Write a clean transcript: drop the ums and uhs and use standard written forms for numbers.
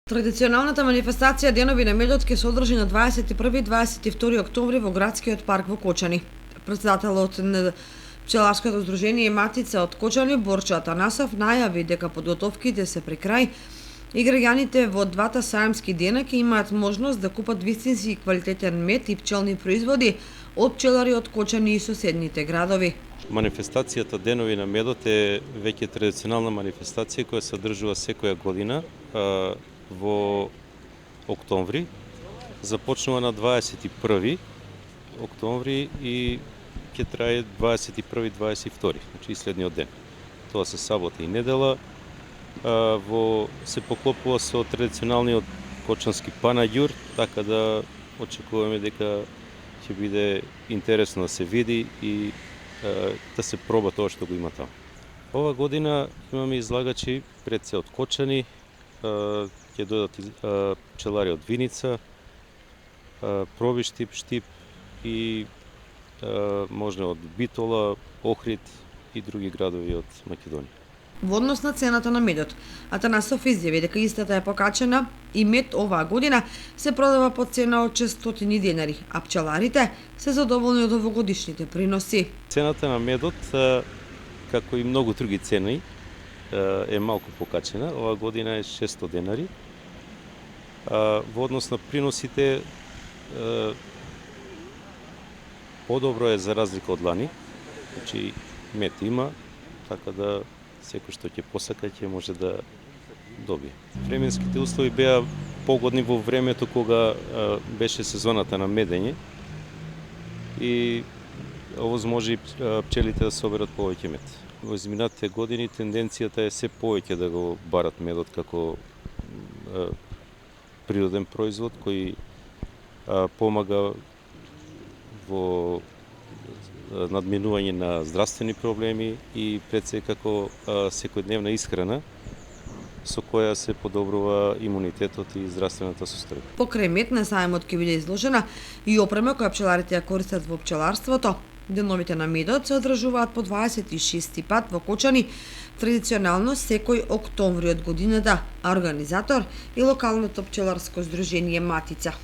Традиционалната манифестација Денови на медот ќе се одржи на 21 и 22 октомври во градскиот парк во Кочани. Председателот на пчеларското здружение Матица од Кочани Борчо Атанасов најави дека подготовките се при крај и граѓаните во двата саемски дена ќе имаат можност да купат вистински квалитетен мед и пчелни производи од пчелари од Кочани и соседните градови. Манифестацијата Денови на медот е веќе традиционална манифестација која се одржува секоја година во октомври. Започнува на 21 октомври и ќе трае 21-22, значи и следниот ден. Тоа се сабота и недела. Се поклопува со традиционалниот кочански панаѓур, така да очекуваме дека ќе биде интересно да се види и да се проба тоа што го има таму. Ова година имаме излагачи пред се од Кочани, ќе додат пчелари од Виница, Проби Штип и може од Битола, Охрид и други градови од Македонија. Во однос на цената на медот, Атанасов изјави дека истата е покачена и мед оваа година се продава по цена од 600 денари, а пчеларите се задоволни од овогодишните приноси. Цената на медот, како и многу други цени, е малку покачена. Оваа година е 600 денари. Во однос на приносите, подобро е за разлика од лани. Значи, мед има, така да секој што ќе посака ќе може да добие. Временските услови беа погодни во времето кога беше сезоната на медење и овозможи пчелите да соберат повеќе мед. Во изминатите години тенденцијата е се повеќе да го барат медот како природен производ кој помага во надминување на здравствени проблеми и пред се како секојдневна исхрана со која се подобрува имунитетот и здравствената состојба. Покрај мед на саемот ќе биде изложена и опрема која пчеларите ја користат во пчеларството. Деновите на медот се одржуваат по 26 пат во Кочани, традиционално секој октомври од годината, а организатор е локалното пчеларско здружение Матица.